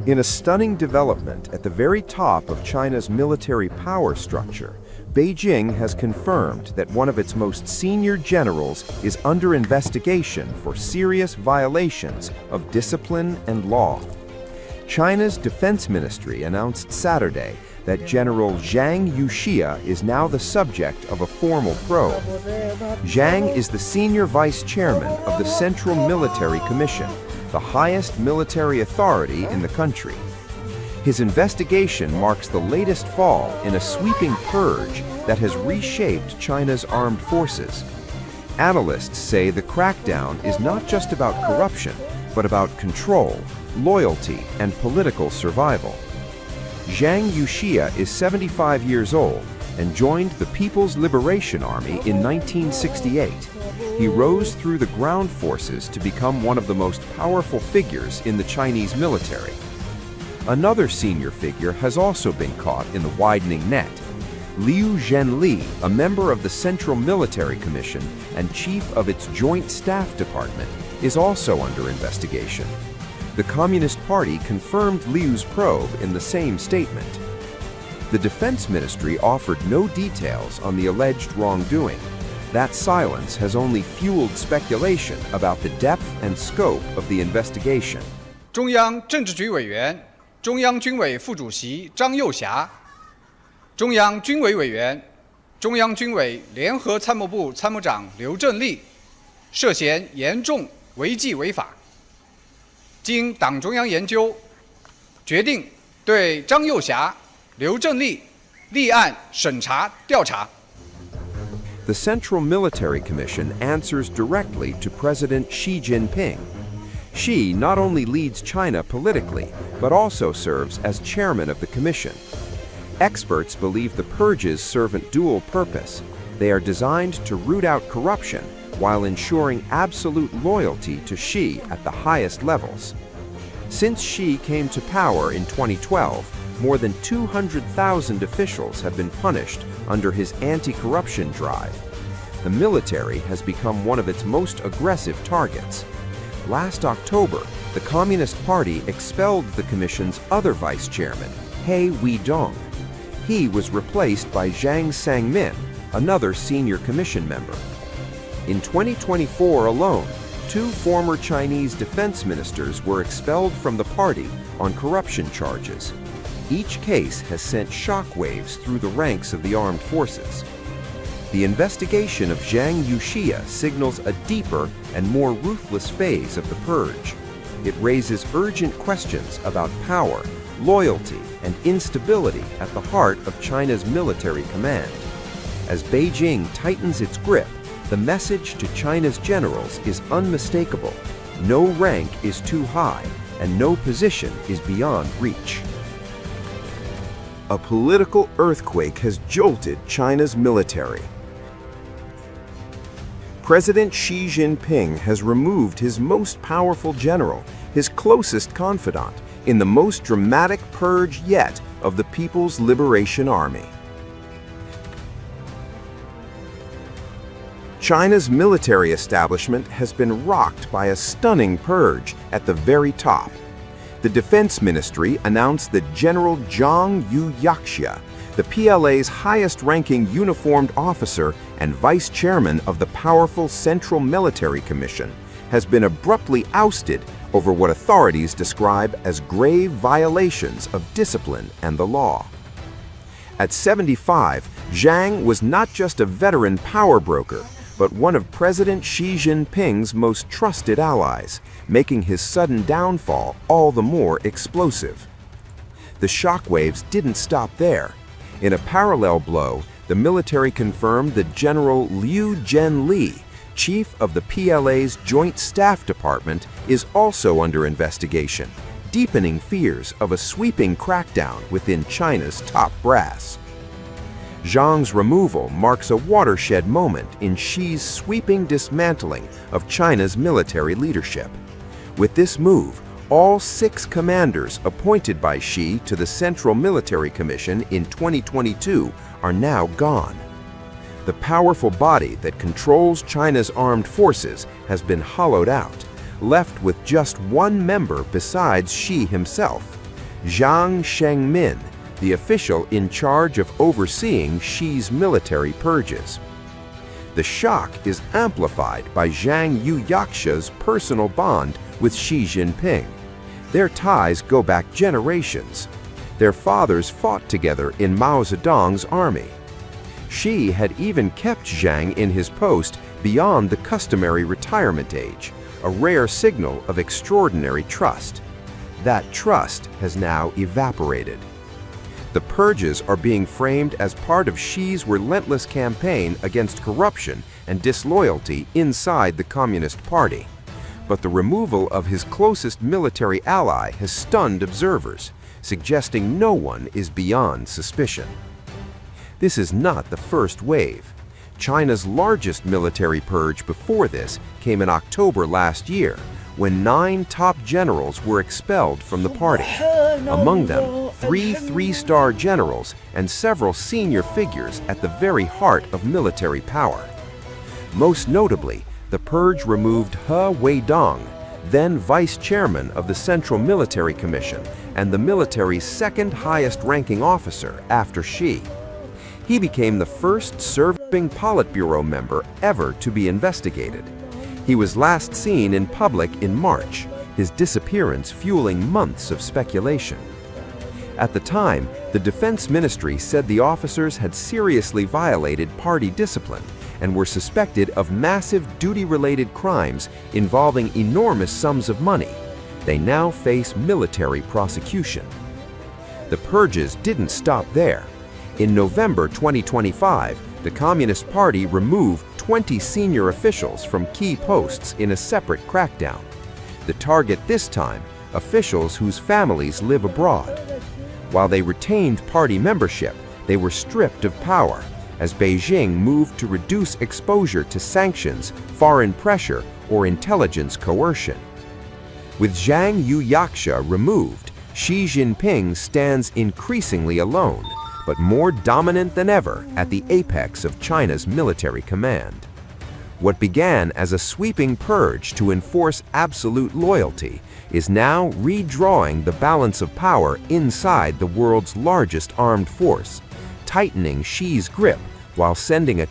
In a stunning development at the very top of China's military power structure, Beijing has confirmed that one of its most senior generals is under investigation for serious violations of discipline and law. China's Defense Ministry announced Saturday that General Zhang Youxia is now the subject of a formal probe. Zhang is the senior vice chairman of the Central Military Commission, the highest military authority in the country. His investigation marks the latest fall in a sweeping purge that has reshaped China's armed forces. Analysts say the crackdown is not just about corruption, but about control, loyalty, and political survival. Zhang Youxia is 75 years old and joined the People's Liberation Army in 1968. He rose through the ground forces to become one of the most powerful figures in the Chinese military. Another senior figure has also been caught in the widening net. Liu Zhenli, a member of the Central Military Commission and chief of its Joint Staff Department, is also under investigation. The Communist Party confirmed Liu's probe in the same statement. The Defense Ministry offered no details on the alleged wrongdoing. That silence has only fueled speculation about the depth and scope of the investigation. 中央政治局委员、中央军委副主席张又侠、中央军委委员、中央军委联合参谋部参谋长刘振立涉嫌严重违纪违法。经党中央研究，决定对张又侠、刘振立立案审查调查。 The Central Military Commission answers directly to President Xi Jinping. Xi not only leads China politically, but also serves as chairman of the commission. Experts believe the purges serve a dual purpose. They are designed to root out corruption while ensuring absolute loyalty to Xi at the highest levels. Since Xi came to power in 2012, more than 200,000 officials have been punished under his anti-corruption drive. The military has become one of its most aggressive targets. Last October, the Communist Party expelled the Commission's other vice chairman, He Weidong. He was replaced by Zhang Sangmin, another senior commission member. In 2024 alone, 2 former Chinese defense ministers were expelled from the party on corruption charges. Each case has sent shockwaves through the ranks of the armed forces. The investigation of Zhang Youxia signals a deeper and more ruthless phase of the purge. It raises urgent questions about power, loyalty, and instability at the heart of China's military command. As Beijing tightens its grip, the message to China's generals is unmistakable. No rank is too high, and no position is beyond reach. A political earthquake has jolted China's military. President Xi Jinping has removed his most powerful general, his closest confidant, in the most dramatic purge yet of the People's Liberation Army. China's military establishment has been rocked by a stunning purge at the very top. The Defense Ministry announced that General Zhang Youxia, the PLA's highest-ranking uniformed officer and vice chairman of the powerful Central Military Commission, has been abruptly ousted over what authorities describe as grave violations of discipline and the law. At 75, Zhang was not just a veteran power broker, but one of President Xi Jinping's most trusted allies, making his sudden downfall all the more explosive. The shockwaves didn't stop there. In a parallel blow, the military confirmed that General Liu Zhenli, chief of the PLA's Joint Staff Department, is also under investigation, deepening fears of a sweeping crackdown within China's top brass. Zhang's removal marks a watershed moment in Xi's sweeping dismantling of China's military leadership. With this move, all 6 commanders appointed by Xi to the Central Military Commission in 2022 are now gone. The powerful body that controls China's armed forces has been hollowed out, left with just one member besides Xi himself, Zhang Shengmin, the official in charge of overseeing Xi's military purges. The shock is amplified by Zhang Youxia's personal bond with Xi Jinping. Their ties go back generations. Their fathers fought together in Mao Zedong's army. Xi had even kept Zhang in his post beyond the customary retirement age, a rare signal of extraordinary trust. That trust has now evaporated. The purges are being framed as part of Xi's relentless campaign against corruption and disloyalty inside the Communist Party. But the removal of his closest military ally has stunned observers, suggesting no one is beyond suspicion. This is not the first wave. China's largest military purge before this came in October last year, when 9 top generals were expelled from the party. Among them, 3 three-star generals and several senior figures at the very heart of military power. Most notably, the purge removed He Weidong, then vice chairman of the Central Military Commission and the military's second highest-ranking officer after Xi. He became the first serving Politburo member ever to be investigated. He was last seen in public in March, his disappearance fueling months of speculation. At the time, the Defense Ministry said the officers had seriously violated party discipline and were suspected of massive duty-related crimes involving enormous sums of money. They now face military prosecution. The purges didn't stop there. In November 2025, the Communist Party removed 20 senior officials from key posts in a separate crackdown. The target this time, officials whose families live abroad. While they retained party membership, they were stripped of power as Beijing moved to reduce exposure to sanctions, foreign pressure, or intelligence coercion. With Zhang Youxia removed, Xi Jinping stands increasingly alone, but more dominant than ever at the apex of China's military command. What began as a sweeping purge to enforce absolute loyalty is now redrawing the balance of power inside the world's largest armed force, tightening Xi's grip while sending a